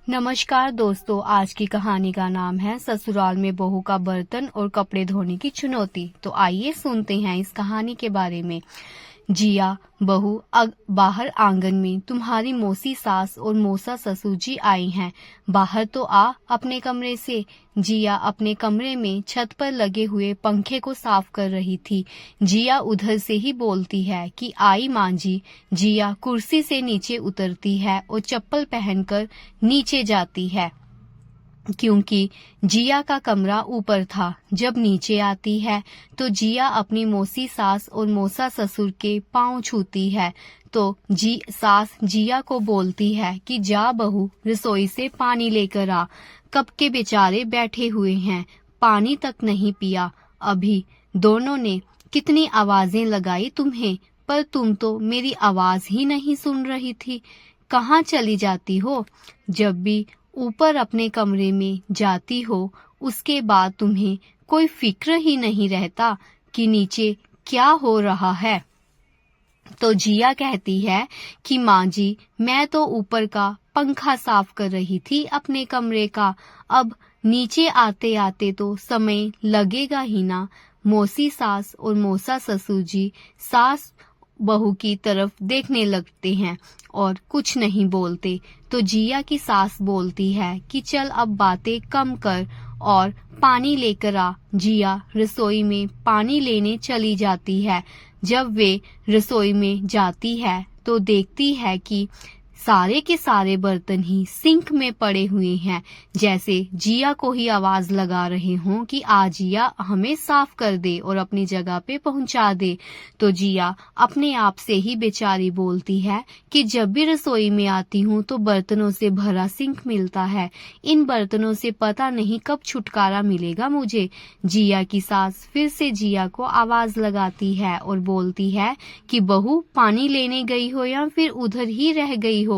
नमस्कार दोस्तों, आज की कहानी का नाम है ससुराल में बहू का बर्तन और कपड़े धोने की चुनौती। तो आइए सुनते हैं इस कहानी के बारे में। जिया बहू, बाहर आंगन में तुम्हारी मौसी सास और मौसा ससुर जी आई हैं। बाहर तो आ अपने कमरे से। जिया अपने कमरे में छत पर लगे हुए पंखे को साफ कर रही थी। जिया उधर से ही बोलती है कि आई माँ जी। जिया कुर्सी से नीचे उतरती है और चप्पल पहनकर नीचे जाती है, क्योंकि जिया का कमरा ऊपर था। जब नीचे आती है तो जिया अपनी मौसी सास और मौसा ससुर के पांव छूती है। तो सास जिया को बोलती है कि जा बहू, रसोई से पानी लेकर आ। कब के बेचारे बैठे हुए हैं, पानी तक नहीं पिया अभी। दोनों ने कितनी आवाजें लगाई तुम्हें, पर तुम तो मेरी आवाज ही नहीं सुन रही थी। कहाँ चली जाती हो? जब भी ऊपर अपने कमरे में जाती हो, उसके बाद तुम्हें कोई फिक्र ही नहीं रहता कि नीचे क्या हो रहा है। तो जिया कहती है कि माँ जी, मैं तो ऊपर का पंखा साफ कर रही थी अपने कमरे का। अब नीचे आते आते तो समय लगेगा ही ना। मौसी सास और मौसा ससुर जी सास बहू की तरफ देखने लगते हैं और कुछ नहीं बोलते। तो जिया की सास बोलती है कि चल अब बातें कम कर और पानी लेकर आ। जिया रसोई में पानी लेने चली जाती है। जब वे रसोई में जाती है तो देखती है कि सारे के सारे बर्तन ही सिंक में पड़े हुए हैं, जैसे जिया को ही आवाज लगा रहे हों कि आ जिया, हमें साफ कर दे और अपनी जगह पे पहुंचा दे। तो जिया अपने आप से ही बेचारी बोलती है कि जब भी रसोई में आती हूँ तो बर्तनों से भरा सिंक मिलता है। इन बर्तनों से पता नहीं कब छुटकारा मिलेगा मुझे। जिया की सास फिर से जिया को आवाज लगाती है और बोलती है कि बहू, पानी लेने गई हो या फिर उधर ही रह गई हो?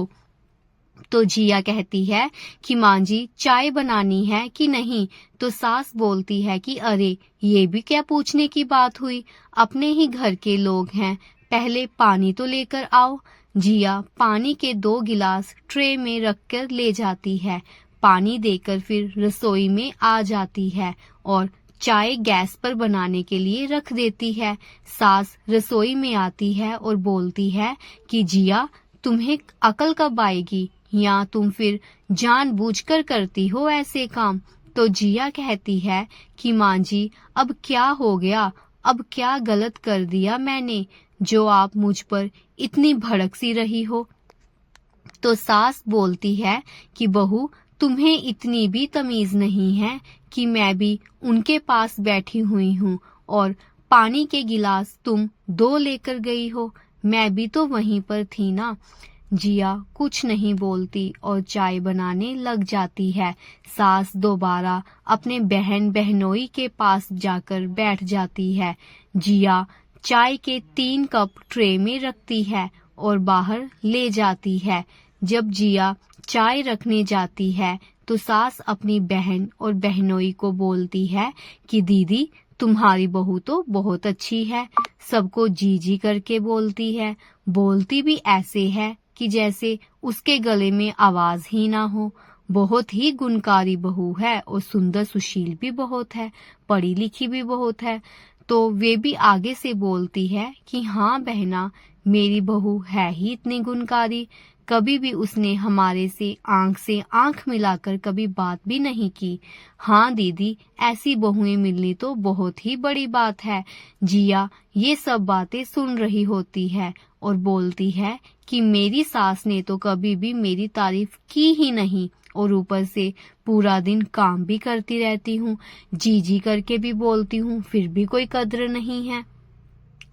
तो जिया कहती है कि माँ जी, चाय बनानी है कि नहीं? तो सास बोलती है कि अरे, ये भी क्या पूछने की बात हुई, अपने ही घर के लोग हैं, पहले पानी तो लेकर आओ। जिया पानी के 2 गिलास ट्रे में रखकर ले जाती है। पानी देकर फिर रसोई में आ जाती है और चाय गैस पर बनाने के लिए रख देती है। सास रसोई में आती है और बोलती है कि जिया, तुम्हें अकल कब आएगी, या तुम फिर जानबूझकर करती हो ऐसे काम? तो जिया कहती है कि माँ जी, अब क्या हो गया, अब क्या गलत कर दिया मैंने जो आप मुझ पर इतनी भड़क सी रही हो? तो सास बोलती है कि बहू, तुम्हें इतनी भी तमीज नहीं है कि मैं भी उनके पास बैठी हुई हूँ और पानी के गिलास तुम 2 लेकर गई हो, मैं भी तो वहीं पर थी ना। जिया कुछ नहीं बोलती और चाय बनाने लग जाती है। सास दोबारा अपने बहन बहनोई के पास जाकर बैठ जाती है। जिया चाय के 3 कप ट्रे में रखती है और बाहर ले जाती है। जब जिया चाय रखने जाती है तो सास अपनी बहन और बहनोई को बोलती है कि दीदी, तुम्हारी बहू तो बहुत अच्छी है। सबको जी जी करके बोलती है। बोलती भी ऐसे है कि जैसे उसके गले में आवाज ही ना हो। बहुत ही गुणकारी बहू है और सुंदर सुशील भी बहुत है, पढ़ी लिखी भी बहुत है। तो वे भी आगे से बोलती है कि हाँ बहना, मेरी बहू है ही इतनी गुणकारी। कभी भी उसने हमारे से आंख मिलाकर कभी बात भी नहीं की। हाँ दीदी, ऐसी बहुएं मिलनी तो बहुत ही बड़ी बात है। जिया ये सब बातें सुन रही होती है और बोलती है कि मेरी सास ने तो कभी भी मेरी तारीफ की ही नहीं, और ऊपर से पूरा दिन काम भी करती रहती हूँ, जी जी करके भी बोलती हूँ, फिर भी कोई कद्र नहीं है।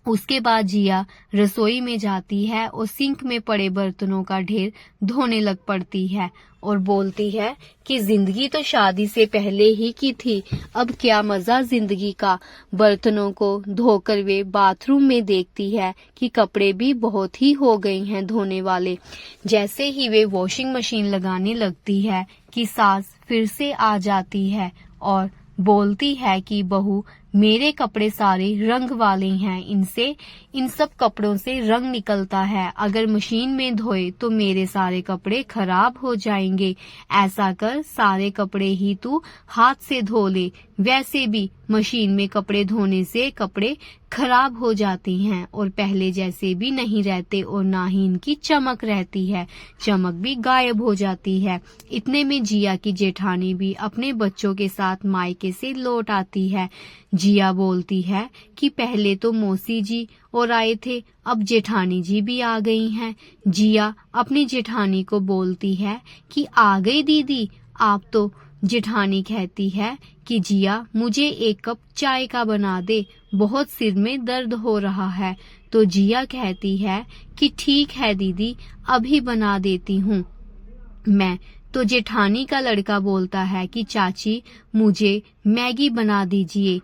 उसके बाद जिया रसोई में जाती है और सिंक में पड़े बर्तनों का ढेर धोने लग पड़ती है और बोलती है कि जिंदगी तो शादी से पहले ही की थी, अब क्या मजा जिंदगी का। बर्तनों को धोकर वे बाथरूम में देखती है कि कपड़े भी बहुत ही हो गए हैं धोने वाले। जैसे ही वे वॉशिंग मशीन लगाने लगती है कि सास फिर से आ जाती है और बोलती है कि बहू, मेरे कपड़े सारे रंग वाले हैं, इन सब कपड़ों से रंग निकलता है। अगर मशीन में धोए तो मेरे सारे कपड़े खराब हो जाएंगे। ऐसा कर, सारे कपड़े ही तू हाथ से धो ले। वैसे भी मशीन में कपड़े धोने से कपड़े खराब हो जाते हैं और पहले जैसे भी नहीं रहते और ना ही इनकी चमक रहती है, चमक भी गायब हो जाती है। इतने में जिया की जेठानी भी अपने बच्चों के साथ मायके से लौट आती है। जिया बोलती है कि पहले तो मौसी जी और आए थे, अब जेठानी जी भी आ गई हैं। जिया अपनी जेठानी को बोलती है कि आ गई दीदी आप तो। जेठानी कहती है कि जिया मुझे एक कप चाय का बना दे, बहुत सिर में दर्द हो रहा है। तो जिया कहती है कि ठीक है दीदी, अभी बना देती हूँ मैं। तो जेठानी का लड़का बोलता है कि चाची मुझे मैगी बना दीजिए।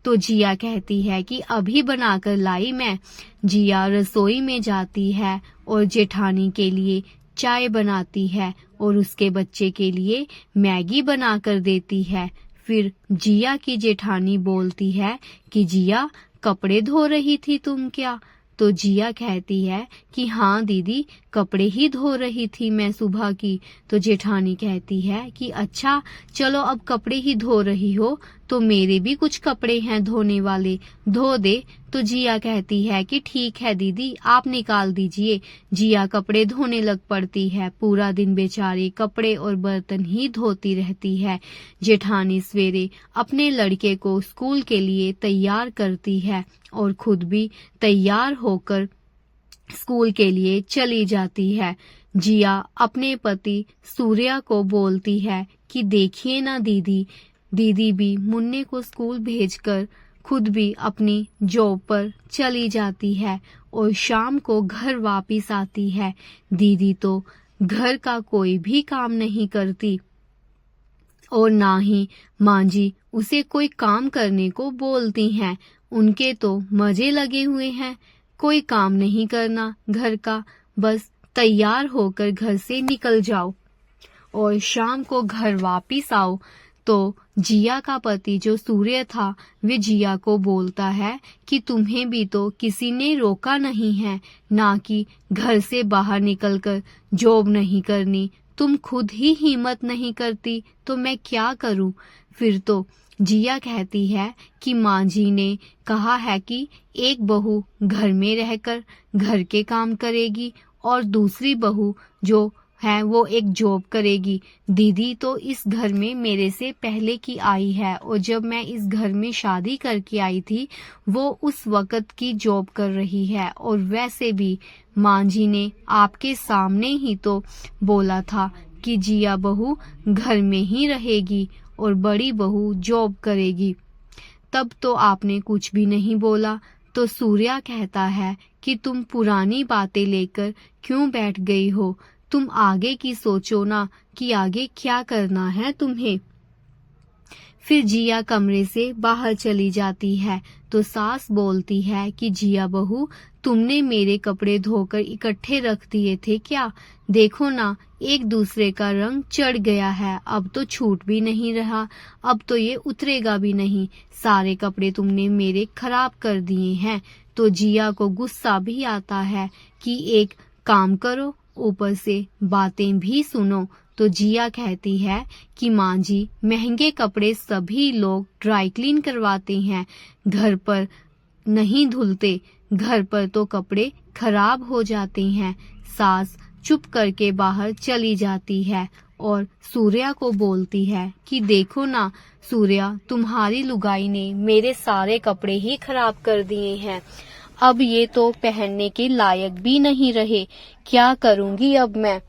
तो जिया कहती है कि अभी बनाकर लाई मैं। जिया रसोई में जाती है और जेठानी के लिए चाय बनाती है और उसके बच्चे के लिए मैगी बनाकर देती है। फिर जिया की जेठानी बोलती है कि जिया कपड़े धो रही थी तुम क्या? तो जिया कहती है कि हाँ दीदी, कपड़े ही धो रही थी मैं सुबह की। तो जेठानी कहती है कि अच्छा चलो, अब कपड़े ही धो रही हो तो मेरे भी कुछ कपड़े हैं धोने वाले, धो दे। तो जिया कहती है कि ठीक है दीदी, आप निकाल दीजिए। जिया कपड़े धोने लग पड़ती है। पूरा दिन बेचारी कपड़े और बर्तन ही धोती रहती है। जेठानी सवेरे अपने लड़के को स्कूल के लिए तैयार करती है और खुद भी तैयार होकर स्कूल के लिए चली जाती है। जिया अपने पति सूर्या को बोलती है कि देखिए ना दीदी, दीदी भी मुन्ने को स्कूल भेजकर खुद भी अपनी जॉब पर चली जाती है और शाम को घर वापस आती है। दीदी तो घर का कोई भी काम नहीं करती और ना ही माँ जी उसे कोई काम करने को बोलती हैं। उनके तो मजे लगे हुए हैं, कोई काम नहीं करना घर का, बस तैयार होकर घर से निकल जाओ और शाम को घर वापिस आओ। तो जिया का पति जो सूर्य था, वे जिया को बोलता है कि तुम्हें भी तो किसी ने रोका नहीं है ना कि घर से बाहर निकलकर जॉब नहीं करनी, तुम खुद ही हिम्मत नहीं करती तो मैं क्या करूं? फिर तो जिया कहती है कि माँ जी ने कहा है कि एक बहू घर में रहकर घर के काम करेगी और दूसरी बहू जो है वो एक जॉब करेगी। दीदी तो इस घर में मेरे से पहले की आई है और जब मैं इस घर में शादी करके आई थी वो उस वक्त की जॉब कर रही है। और वैसे भी माँ जी ने आपके सामने ही तो बोला था कि जिया बहू घर में ही रहेगी और बड़ी बहू जॉब करेगी, तब तो आपने कुछ भी नहीं बोला। तो सूर्या कहता है कि तुम पुरानी बातें लेकर क्यों बैठ गई हो, तुम आगे की सोचो ना कि आगे क्या करना है तुम्हें। फिर जिया कमरे से बाहर चली जाती है तो सास बोलती है कि जिया बहू, तुमने मेरे कपड़े धोकर इकट्ठे रख दिए थे क्या? देखो ना, एक दूसरे का रंग चढ़ गया है, अब तो छूट भी नहीं रहा, अब तो ये उतरेगा भी नहीं, सारे कपड़े तुमने मेरे खराब कर दिए हैं। तो जिया को गुस्सा भी आता है कि एक काम करो, ऊपर से बातें भी सुनो। तो जिया कहती है कि माँ जी, महंगे कपड़े सभी लोग ड्राई क्लीन करवाते हैं, घर पर नहीं धुलते, घर पर तो कपड़े खराब हो जाते हैं। सास चुप करके बाहर चली जाती है और सूर्या को बोलती है कि देखो ना सूर्या, तुम्हारी लुगाई ने मेरे सारे कपड़े ही खराब कर दिए हैं, अब ये तो पहनने के लायक भी नहीं रहे, क्या करूंगी अब मैं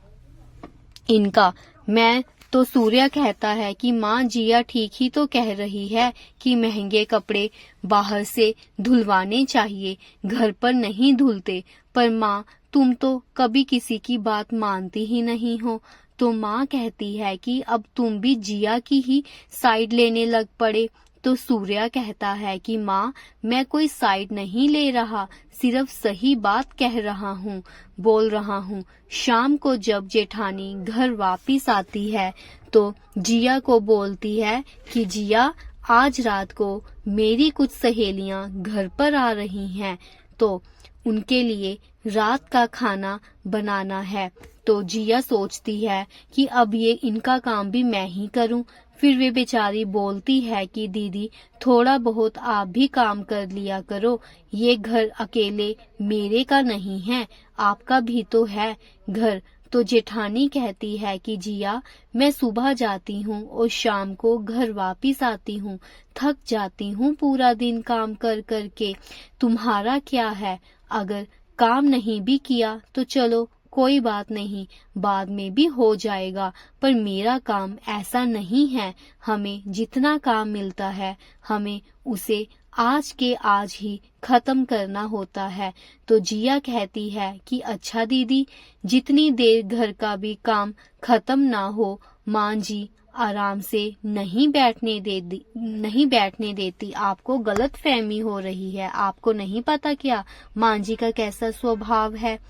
इनका। मैं तो सूर्या कहता है कि माँ जिया ठीक ही तो कह रही है कि महंगे कपड़े बाहर से धुलवाने चाहिए, घर पर नहीं धुलते, पर माँ तुम तो कभी किसी की बात मानती ही नहीं हो। तो माँ कहती है कि अब तुम भी जिया की ही साइड लेने लग पड़े। तो सूर्या कहता है कि माँ, मैं कोई साइड नहीं ले रहा, सिर्फ सही बात कह रहा हूँ, बोल रहा हूँ। शाम को जब जेठानी घर वापिस आती है तो जिया को बोलती है कि जिया, आज रात को मेरी कुछ सहेलियां घर पर आ रही हैं, तो उनके लिए रात का खाना बनाना है। तो जिया सोचती है कि अब ये इनका काम भी मैं ही करूं। फिर वे बेचारी बोलती है कि दीदी थोड़ा बहुत आप भी काम कर लिया करो, ये घर अकेले मेरे का नहीं है, आपका भी तो है घर। तो जेठानी कहती है कि जिया, मैं सुबह जाती हूँ और शाम को घर वापिस आती हूँ, थक जाती हूँ पूरा दिन काम कर कर के। तुम्हारा क्या है, अगर काम नहीं भी किया तो चलो कोई बात नहीं, बाद में भी हो जाएगा, पर मेरा काम ऐसा नहीं है। हमें जितना काम मिलता है हमें उसे आज के आज ही खत्म करना होता है। तो जिया कहती है कि अच्छा दीदी, जितनी देर घर का भी काम खत्म ना हो माँ जी आराम से नहीं बैठने देती। आपको गलत फहमी हो रही है, आपको नहीं पता क्या माँ जी का कैसा स्वभाव है।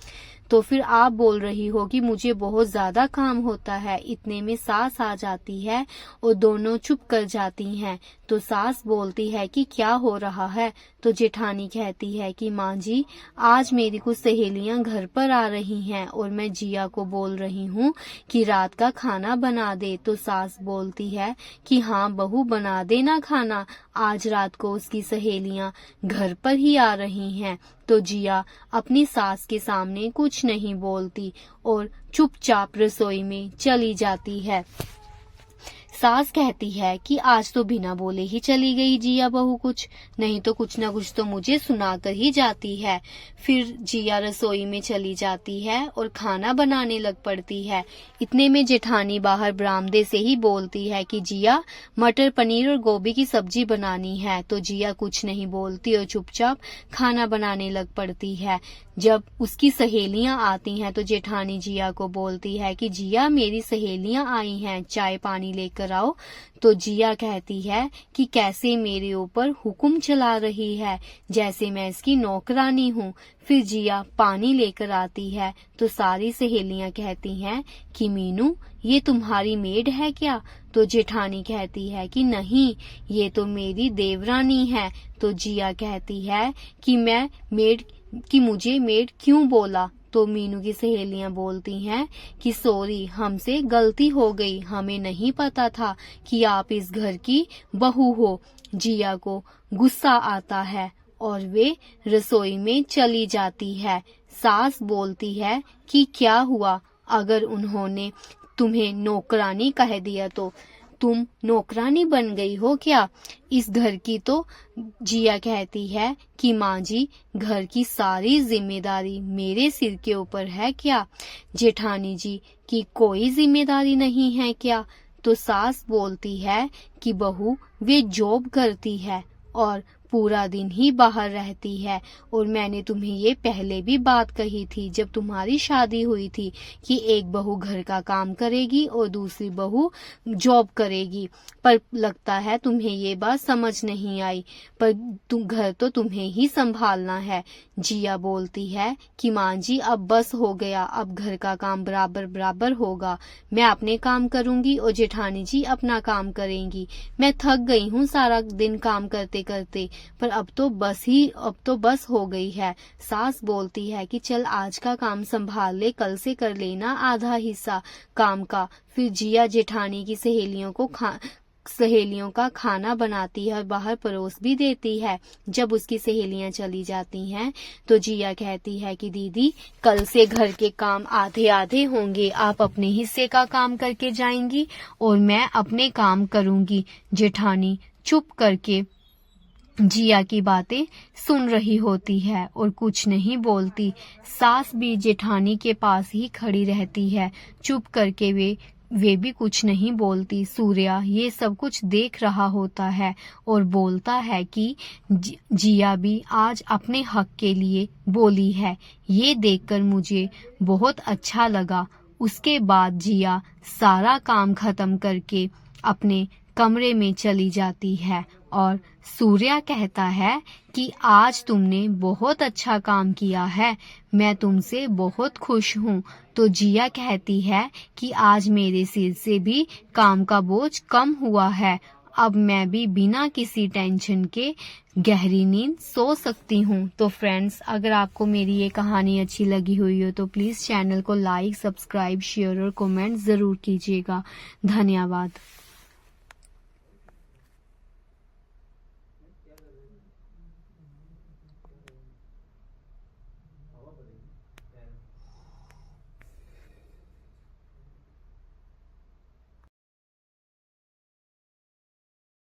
तो फिर आप बोल रही हो कि मुझे बहुत ज्यादा काम होता है। इतने में सास आ जाती है और दोनों चुप कर जाती हैं। तो सास बोलती है कि क्या हो रहा है। तो जेठानी कहती है कि माँ जी, आज मेरी कुछ सहेलियां घर पर आ रही हैं और मैं जिया को बोल रही हूँ कि रात का खाना बना दे। तो सास बोलती है कि हाँ बहू, बना देना खाना, आज रात को उसकी सहेलियां घर पर ही आ रही हैं। तो जिया अपनी सास के सामने कुछ नहीं बोलती और चुपचाप रसोई में चली जाती है। सास कहती है कि आज तो बिना बोले ही चली गई जिया बहू, कुछ नहीं तो कुछ ना कुछ तो मुझे सुनाकर ही जाती है। फिर जिया रसोई में चली जाती है और खाना बनाने लग पड़ती है। इतने में जेठानी बाहर बरामदे से ही बोलती है कि जिया, मटर पनीर और गोभी की सब्जी बनानी है। तो जिया कुछ नहीं बोलती और चुपचाप खाना बनाने लग पड़ती है। जब उसकी सहेलियां आती हैं तो जेठानी जिया को बोलती है कि जिया, मेरी सहेलियां आई हैं, चाय पानी लेकर आओ। तो जिया कहती है कि कैसे मेरे ऊपर हुक्म चला रही है, जैसे मैं इसकी नौकरानी हूँ। फिर जिया पानी लेकर आती है तो सारी सहेलियां कहती हैं कि मीनू, ये तुम्हारी मेड है क्या? तो जेठानी कहती है कि नहीं, ये तो मेरी देवरानी है। तो जिया कहती है कि मुझे मेड क्यों बोला? तो मीनू की सहेलियां बोलती हैं कि सॉरी, हमसे गलती हो गई, हमें नहीं पता था कि आप इस घर की बहू हो। जिया को गुस्सा आता है और वे रसोई में चली जाती है। सास बोलती है कि क्या हुआ, अगर उन्होंने तुम्हें नौकरानी कह दिया तो तुम नौकरानी बन गई हो क्या इस घर की? तो जिया कहती है कि माँ जी, घर की सारी जिम्मेदारी मेरे सिर के ऊपर है क्या? जेठानी जी की कोई जिम्मेदारी नहीं है क्या? तो सास बोलती है कि बहू, वे जॉब करती है और पूरा दिन ही बाहर रहती है, और मैंने तुम्हें ये पहले भी बात कही थी जब तुम्हारी शादी हुई थी कि एक बहू घर का काम करेगी और दूसरी बहू जॉब करेगी, पर लगता है तुम्हें ये बात समझ नहीं आई, पर घर तो तुम्हें ही संभालना है। जिया बोलती है कि माँ जी, अब बस हो गया, अब घर का काम बराबर बराबर होगा, मैं अपने काम करूंगी और जेठानी जी अपना काम करेंगी। मैं थक गई हूँ सारा दिन काम करते करते, पर अब तो बस हो गई है। सास बोलती है कि चल आज का काम संभाल ले, कल से कर लेना आधा हिस्सा काम का। फिर जिया जेठानी की सहेलियों का खाना बनाती है और बाहर परोस भी देती है। जब उसकी सहेलियां चली जाती हैं तो जिया कहती है कि दीदी, कल से घर के काम आधे आधे होंगे, आप अपने हिस्से का काम करके जाएंगी और मैं अपने काम करूंगी। जेठानी चुप करके जिया की बातें सुन रही होती है और कुछ नहीं बोलती। सास भी जेठानी के पास ही खड़ी रहती है, चुप करके वे भी कुछ नहीं बोलती। सूर्या ये सब कुछ देख रहा होता है और बोलता है कि जिया भी आज अपने हक के लिए बोली है, ये देखकर मुझे बहुत अच्छा लगा। उसके बाद जिया सारा काम खत्म करके अपने कमरे में चली जाती है और सूर्या कहता है कि आज तुमने बहुत अच्छा काम किया है, मैं तुमसे बहुत खुश हूँ। तो जिया कहती है कि आज मेरे सिर से भी काम का बोझ कम हुआ है, अब मैं भी बिना किसी टेंशन के गहरी नींद सो सकती हूँ। तो फ्रेंड्स, अगर आपको मेरी ये कहानी अच्छी लगी हुई हो तो प्लीज़ चैनल को लाइक, सब्सक्राइब, शेयर और कमेंट ज़रूर कीजिएगा। धन्यवाद।